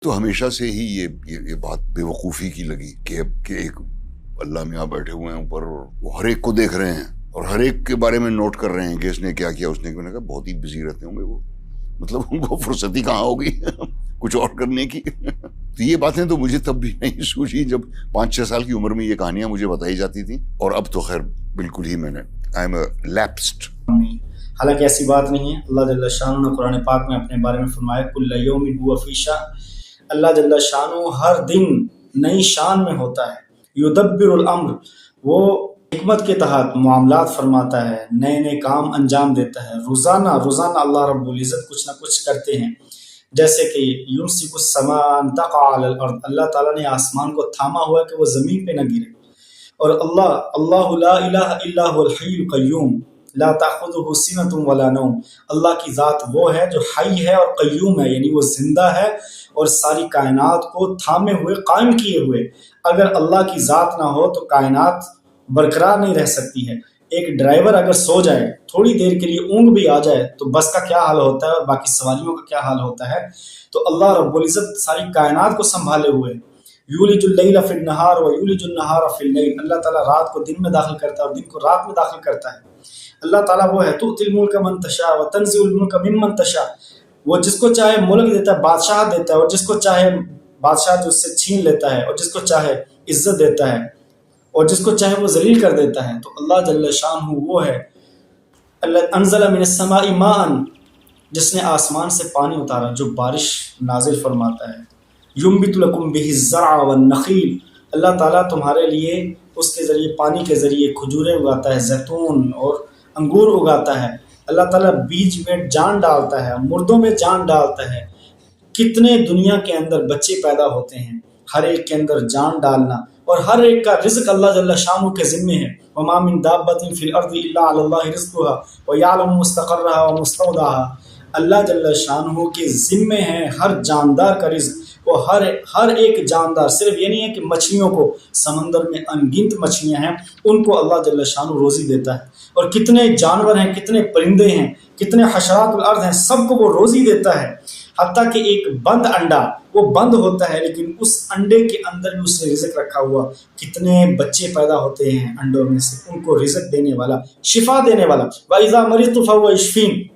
تو ہمیشہ سے ہی یہ بات بیوقوفی کی لگی کہ ایک اللہ میاں بیٹھے ہوئے ہیں اوپر اور وہ ہر ایک کو دیکھ رہے ہیں اور ہر ایک کے بارے میں نوٹ کر رہے ہیں کہ اس نے کیا کیا، اس نے کہا بہت ہی بزی رہتے ہوں گے وہ، مطلب ان کو فرصت ہی کہاں ہوگی کچھ اور کرنے کی تو یہ باتیں تو مجھے تب بھی نہیں سوچی جب 5-6 سال کی عمر میں یہ کہانیاں مجھے بتائی جاتی تھیں، اور اب تو خیر بالکل ہی میں نے آئی ایم لیپسڈ. حالانکہ ایسی بات نہیں ہے. اللہ جل شانہ نے قرآن پاک میں اپنے بارے میں فرمایا کل یوم هو فی شأن. اللہ جل شانہ ہر دن نئی شان میں ہوتا ہے. یدبر الامر، وہ حکمت کے تحت معاملات فرماتا ہے، نئے نئے کام انجام دیتا ہے. روزانہ اللہ رب العزت کچھ نہ کچھ کرتے ہیں. جیسے کہ یمسک السماء ان تقع علی الارض، اللہ تعالیٰ نے آسمان کو تھاما ہوا ہے کہ وہ زمین پہ نہ گرے. اور اللہ لا الہ الا هو الحی القیوم لا تأخذہ سنۃ ولا نوم. اللہ کی ذات وہ ہے جو حی ہے اور قیوم ہے، یعنی وہ زندہ ہے اور ساری کائنات کو تھامے ہوئے قائم کیے ہوئے. اگر اللہ کی ذات نہ ہو تو کائنات برقرار نہیں رہ سکتی ہے. ایک ڈرائیور اگر سو جائے، تھوڑی دیر کے لیے اونگ بھی آ جائے تو بس کا کیا حال ہوتا ہے اور باقی سواریوں کا کیا حال ہوتا ہے. تو اللہ رب العزت ساری کائنات کو سنبھالے ہوئے. یولج اللیل فی النہار و یولج النہار فی اللیل، اللہ تعالیٰ رات کو دن میں داخل کرتا ہے اور دن کو رات میں داخل کرتا ہے. اللہ تعالیٰ وہ ہے تؤتی الملک من تشاء و تنزع الملک ممن تشاء، وہ جس کو چاہے ملک دیتا ہے، بادشاہ دیتا ہے، اور جس کو چاہے بادشاہ جو اس سے چھین لیتا ہے، اور جس کو چاہے عزت دیتا ہے، اور جس کو چاہے وہ ذلیل کر دیتا ہے. تو اللہ جل شانہ وہ ہے اللہ انزل من السماء ماء، جس نے آسمان سے پانی اتارا جو بارش نازل فرماتا ہے. ینبت لکم بہ الزرع والنخیل، اللہ تعالیٰ تمہارے لیے اس کے ذریعے پانی کے ذریعے کھجوریں اگاتا ہے، زیتون اور انگور اگاتا ہے. اللہ تعالیٰ بیج میں جان ڈالتا ہے، مردوں میں جان ڈالتا ہے. کتنے دنیا کے اندر بچے پیدا ہوتے ہیں، ہر ایک کے اندر جان ڈالنا، اور ہر ایک کا رزق اللہ جل شانہ کے ذمے ہے. وما من دابۃ فی الارض الا علی اللہ رزقها ویعلم مستقرها ومستودعها، اللہ جل شانہ کے ذمے ہے ہر جاندار کا رزق. وہ ہر ایک جاندار، صرف یہ نہیں ہے کہ مچھلیوں کو، سمندر میں انگنت مچھلیاں ہیں، ان کو اللہ جل شانہ روزی دیتا ہے. اور کتنے جانور ہیں، کتنے پرندے ہیں، کتنے حشرات الارض ہیں، سب کو وہ روزی دیتا ہے. حتیٰ کہ ایک بند انڈا وہ بند ہوتا ہے لیکن اس انڈے کے اندر بھی اس نے رزق رکھا ہوا. کتنے بچے پیدا ہوتے ہیں انڈوں میں سے، ان کو رزق دینے والا، شفا دینے والا. وَإِذَا مَرِضْتُ فَهُوَ يَشْفِينِ،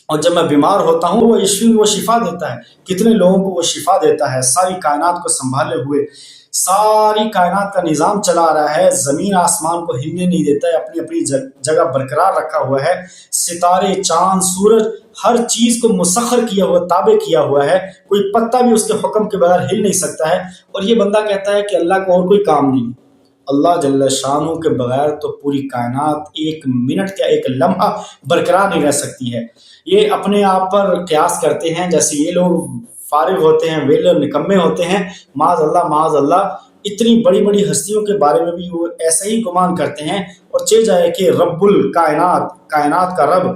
اور جب میں بیمار ہوتا ہوں وہ یشفین، وہ شفا دیتا ہے. کتنے لوگوں کو وہ شفا دیتا ہے. ساری کائنات کو سنبھالے ہوئے، ساری کائنات کا نظام چلا رہا ہے، زمین آسمان کو ہلنے نہیں دیتا ہے، اپنی اپنی جگہ برقرار رکھا ہوا ہے. ستارے، چاند، سورج، ہر چیز کو مسخر کیا ہوا، تابع کیا ہوا ہے. کوئی پتا بھی اس کے حکم کے بغیر ہل نہیں سکتا ہے. اور یہ بندہ کہتا ہے کہ اللہ کو اور کوئی کام نہیں. اللہ جل شانہ کے بغیر تو پوری کائنات ایک منٹ کا ایک لمحہ برقرار نہیں رہ سکتی ہے. یہ اپنے آپ پر قیاس کرتے ہیں، جیسے یہ لوگ فارغ ہوتے ہیں، ویلے نکمے ہوتے ہیں. معاذ اللہ معاذ اللہ، اتنی بڑی بڑی ہستیوں کے بارے میں بھی وہ ایسا ہی گمان کرتے ہیں. اور چل جائے کہ رب الکائنات، کائنات کا رب،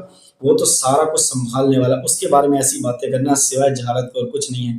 وہ تو سارا کچھ سنبھالنے والا، اس کے بارے میں ایسی باتیں کرنا سوائے جہالت کو اور کچھ نہیں ہے.